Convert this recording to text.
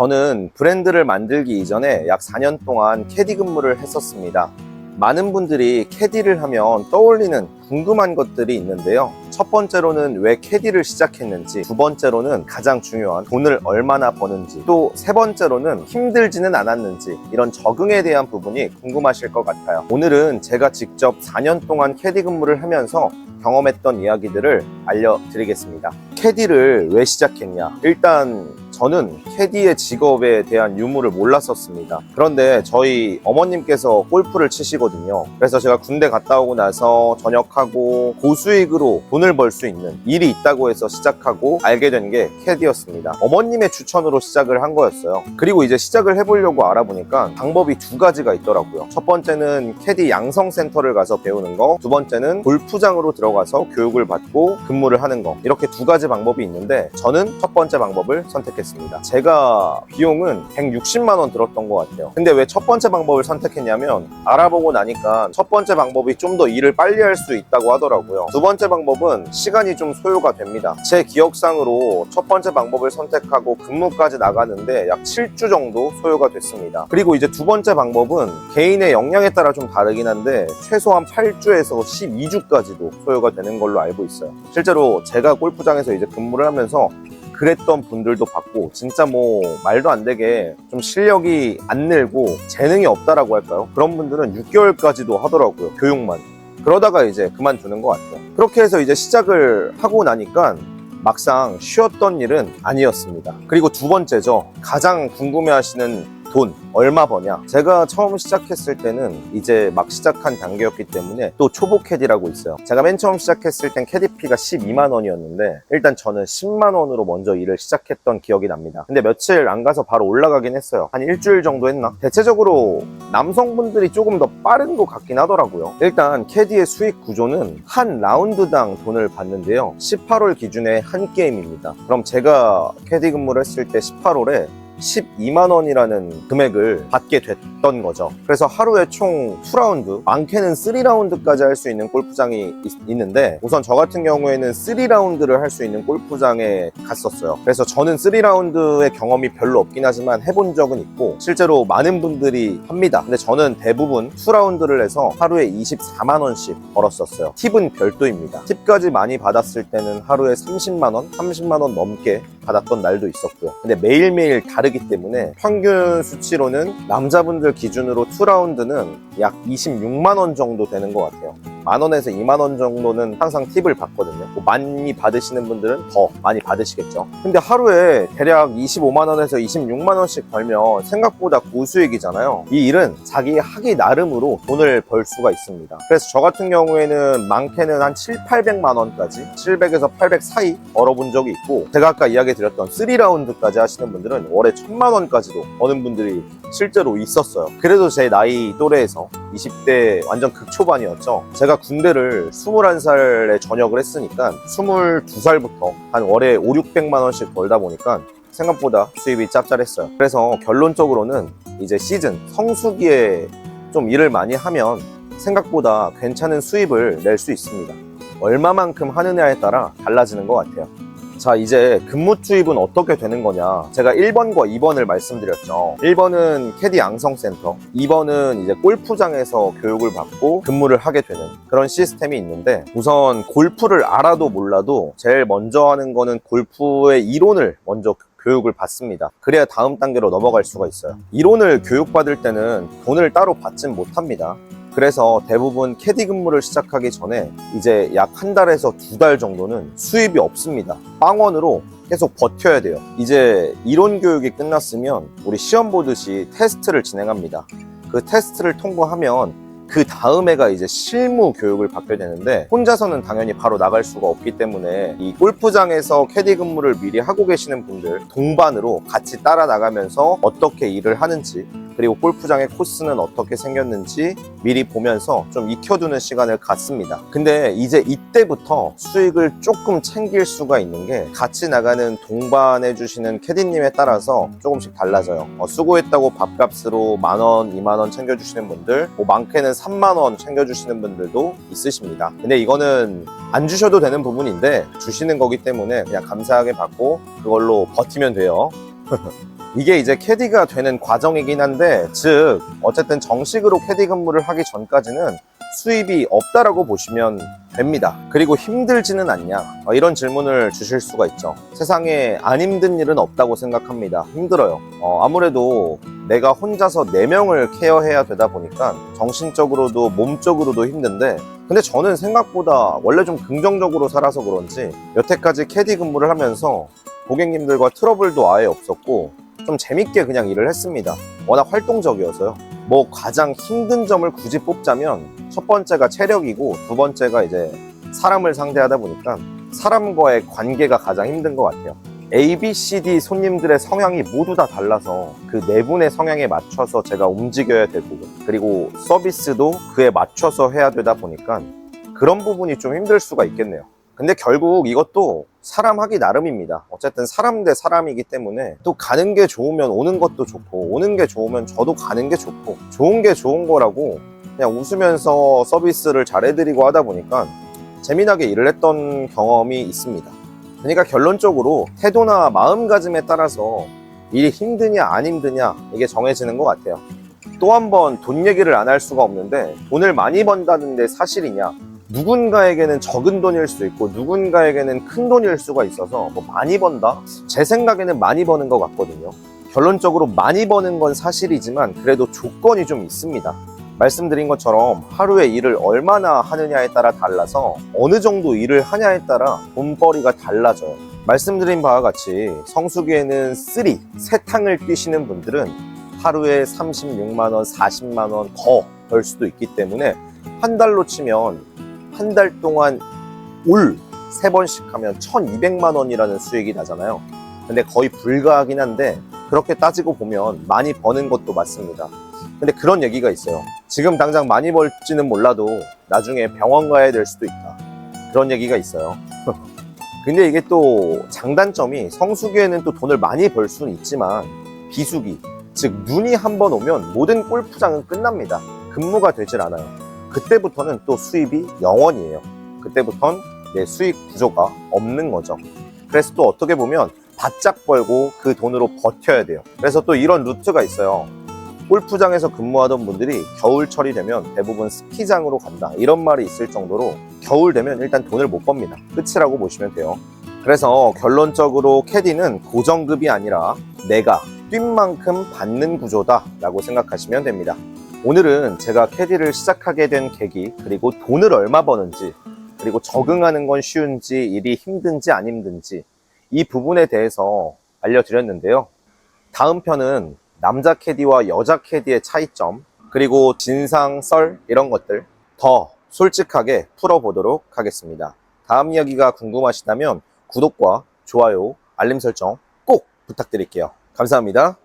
저는 브랜드를 만들기 이전에 약 4년 동안 캐디 근무를 했었습니다. 많은 분들이 캐디를 하면 떠올리는 궁금한 것들이 있는데요. 첫 번째로는 왜 캐디를 시작했는지, 두 번째로는 가장 중요한 돈을 얼마나 버는지, 또 세 번째로는 힘들지는 않았는지, 이런 적응에 대한 부분이 궁금하실 것 같아요. 오늘은 제가 직접 4년 동안 캐디 근무를 하면서 경험했던 이야기들을 알려드리겠습니다. 캐디를 왜 시작했냐? 일단 저는 캐디의 직업에 대한 유무를 몰랐었습니다. 그런데 저희 어머님께서 골프를 치시거든요. 그래서 제가 군대 갔다 오고 나서 전역하고 고수익으로 돈을 벌 수 있는 일이 있다고 해서 시작하고 알게 된 게 캐디였습니다. 어머님의 추천으로 시작을 한 거였어요. 그리고 이제 시작을 해보려고 알아보니까 방법이 두 가지가 있더라고요. 첫 번째는 캐디 양성센터를 가서 배우는 거, 두 번째는 골프장으로 들어가서 교육을 받고 근무를 하는 거, 이렇게 두 가지 방법이 있는데 저는 첫 번째 방법을 선택했습니다. 제가 비용은 160만 원 들었던 것 같아요. 근데 왜 첫 번째 방법을 선택했냐면 알아보고 나니까 첫 번째 방법이 좀 더 일을 빨리 할 수 있다고 하더라고요. 두 번째 방법은 시간이 좀 소요가 됩니다. 제 기억상으로 첫 번째 방법을 선택하고 근무까지 나가는데 약 7주 정도 소요가 됐습니다. 그리고 이제 두 번째 방법은 개인의 역량에 따라 좀 다르긴 한데 최소한 8주에서 12주까지도 소요가 되는 걸로 알고 있어요. 실제로 제가 골프장에서 이제 근무를 하면서 그랬던 분들도 봤고, 진짜 뭐 말도 안 되게 좀 실력이 안 늘고 재능이 없다라고 할까요? 그런 분들은 6개월까지도 하더라고요, 교육만. 그러다가 이제 그만두는 것 같아요. 그렇게 해서 이제 시작을 하고 나니까 막상 쉬었던 일은 아니었습니다. 그리고 두 번째죠. 가장 궁금해하시는 돈 얼마 버냐? 제가 처음 시작했을 때는 이제 막 시작한 단계였기 때문에 또 초보 캐디라고 있어요. 제가 맨 처음 시작했을 땐 캐디피가 12만 원이었는데 일단 저는 10만 원으로 먼저 일을 시작했던 기억이 납니다. 근데 며칠 안 가서 바로 올라가긴 했어요. 한 일주일 정도 했나? 대체적으로 남성분들이 조금 더 빠른 것 같긴 하더라고요. 일단 캐디의 수익 구조는 한 라운드당 돈을 받는데요. 18홀 기준의 한 게임입니다. 그럼 제가 캐디 근무를 했을 때 18홀에 12만 원이라는 금액을 받게 됐던 거죠. 그래서 하루에 총 2라운드, 많게는 3라운드까지 할 수 있는 골프장이 있는데 우선 저 같은 경우에는 3라운드를 할 수 있는 골프장에 갔었어요. 그래서 저는 3라운드의 경험이 별로 없긴 하지만 해본 적은 있고 실제로 많은 분들이 합니다. 근데 저는 대부분 2라운드를 해서 하루에 24만 원씩 벌었었어요. 팁은 별도입니다. 팁까지 많이 받았을 때는 하루에 30만 원, 30만 원 넘게 받았던 날도 있었고요. 근데 매일매일 다르기 때문에 평균 수치로는 남자분들 기준으로 2라운드는 약 26만 원 정도 되는 것 같아요. 만 원에서 2만 원 정도는 항상 팁을 받거든요. 뭐 많이 받으시는 분들은 더 많이 받으시겠죠. 근데 하루에 대략 25만 원에서 26만 원씩 벌면 생각보다 고수익이잖아요. 이 일은 자기 하기 나름으로 돈을 벌 수가 있습니다. 그래서 저 같은 경우에는 많게는 한 700~800만 원까지 700에서 800 사이 벌어본 적이 있고 제가 아까 이야기 드렸던 3라운드까지 하시는 분들은 월에 1000만 원까지도 버는 분들이 실제로 있었어요. 그래도 제 나이 또래에서 20대 완전 극초반이었죠. 제가 군대를 21살에 전역을 했으니까 22살부터 한 월에 500~600만 원씩 벌다 보니까 생각보다 수입이 짭짤했어요. 그래서 결론적으로는 이제 시즌 성수기에 좀 일을 많이 하면 생각보다 괜찮은 수입을 낼 수 있습니다. 얼마만큼 하느냐에 따라 달라지는 것 같아요. 자, 이제 근무 투입은 어떻게 되는 거냐? 제가 1번과 2번을 말씀드렸죠. 1번은 캐디 양성센터, 2번은 이제 골프장에서 교육을 받고 근무를 하게 되는 그런 시스템이 있는데 우선 골프를 알아도 몰라도 제일 먼저 하는 거는 골프의 이론을 먼저 교육을 받습니다. 그래야 다음 단계로 넘어갈 수가 있어요. 이론을 교육받을 때는 돈을 따로 받진 못합니다. 그래서 대부분 캐디 근무를 시작하기 전에 이제 약 한 달에서 2달 정도는 수입이 없습니다. 빵원으로 계속 버텨야 돼요. 이제 이론 교육이 끝났으면 우리 시험 보듯이 테스트를 진행합니다. 그 테스트를 통과하면 그 다음 해가 이제 실무 교육을 받게 되는데 혼자서는 당연히 바로 나갈 수가 없기 때문에 이 골프장에서 캐디 근무를 미리 하고 계시는 분들 동반으로 같이 따라 나가면서 어떻게 일을 하는지 그리고 골프장의 코스는 어떻게 생겼는지 미리 보면서 좀 익혀두는 시간을 갖습니다. 근데 이제 이때부터 수익을 조금 챙길 수가 있는 게 같이 나가는 동반해 주시는 캐디님에 따라서 조금씩 달라져요. 수고했다고 밥값으로 10,000원, 20,000원 챙겨주시는 분들, 뭐 많게는 30,000원 챙겨주시는 분들도 있으십니다. 근데 이거는 안 주셔도 되는 부분인데 주시는 거기 때문에 그냥 감사하게 받고 그걸로 버티면 돼요. 이게 이제 캐디가 되는 과정이긴 한데, 즉 어쨌든 정식으로 캐디 근무를 하기 전까지는 수입이 없다라고 보시면 됩니다. 그리고 힘들지는 않냐? 이런 질문을 주실 수가 있죠. 세상에 안 힘든 일은 없다고 생각합니다. 힘들어요. 아무래도 내가 혼자서 4명을 케어해야 되다 보니까 정신적으로도 몸적으로도 힘든데, 근데 저는 생각보다 원래 좀 긍정적으로 살아서 그런지 여태까지 캐디 근무를 하면서 고객님들과 트러블도 아예 없었고 좀 재밌게 그냥 일을 했습니다. 워낙 활동적이어서요. 뭐 가장 힘든 점을 굳이 뽑자면 첫 번째가 체력이고, 두 번째가 이제 사람을 상대하다 보니까 사람과의 관계가 가장 힘든 것 같아요. A, B, C, D 손님들의 성향이 모두 다 달라서 그 4분의 성향에 맞춰서 제가 움직여야 되고, 그리고 서비스도 그에 맞춰서 해야 되다 보니까 그런 부분이 좀 힘들 수가 있겠네요. 근데 결국 이것도 사람 하기 나름입니다. 어쨌든 사람 대 사람이기 때문에 또 가는 게 좋으면 오는 것도 좋고, 오는 게 좋으면 저도 가는 게 좋고, 좋은 게 좋은 거라고 그냥 웃으면서 서비스를 잘 해드리고 하다 보니까 재미나게 일을 했던 경험이 있습니다. 그러니까 결론적으로 태도나 마음가짐에 따라서 일이 힘드냐 안 힘드냐 이게 정해지는 것 같아요. 또 한 번 돈 얘기를 안 할 수가 없는데, 돈을 많이 번다는 데 사실이냐? 누군가에게는 적은 돈일 수 있고 누군가에게는 큰 돈일 수가 있어서 뭐 많이 번다? 제 생각에는 많이 버는 것 같거든요. 결론적으로 많이 버는 건 사실이지만 그래도 조건이 좀 있습니다. 말씀드린 것처럼 하루에 일을 얼마나 하느냐에 따라 달라서 어느 정도 일을 하냐에 따라 돈벌이가 달라져요. 말씀드린 바와 같이 성수기에는 세 탕을 뛰시는 분들은 하루에 36만 원, 40만 원 더 벌 수도 있기 때문에 한 달로 치면 한 달 동안 올 3번씩 하면 1200만 원이라는 수익이 나잖아요. 근데 거의 불가하긴 한데 그렇게 따지고 보면 많이 버는 것도 맞습니다. 근데 그런 얘기가 있어요. 지금 당장 많이 벌지는 몰라도 나중에 병원 가야 될 수도 있다. 그런 얘기가 있어요. 근데 이게 또 장단점이, 성수기에는 또 돈을 많이 벌 수는 있지만 비수기, 즉 눈이 한번 오면 모든 골프장은 끝납니다. 근무가 되질 않아요. 그때부터는 또 수입이 0원이에요. 그때부터는 내 수익 구조가 없는 거죠. 그래서 또 어떻게 보면 바짝 벌고 그 돈으로 버텨야 돼요. 그래서 또 이런 루트가 있어요. 골프장에서 근무하던 분들이 겨울철이 되면 대부분 스키장으로 간다, 이런 말이 있을 정도로 겨울 되면 일단 돈을 못 법니다. 끝이라고 보시면 돼요. 그래서 결론적으로 캐디는 고정급이 아니라 내가 뛴 만큼 받는 구조다 라고 생각하시면 됩니다. 오늘은 제가 캐디를 시작하게 된 계기, 그리고 돈을 얼마 버는지, 그리고 적응하는 건 쉬운지 일이 힘든지 안 힘든지 이 부분에 대해서 알려드렸는데요. 다음 편은 남자 캐디와 여자 캐디의 차이점, 그리고 진상, 썰 이런 것들 더 솔직하게 풀어보도록 하겠습니다. 다음 이야기가 궁금하시다면 구독과 좋아요, 알림 설정 꼭 부탁드릴게요. 감사합니다.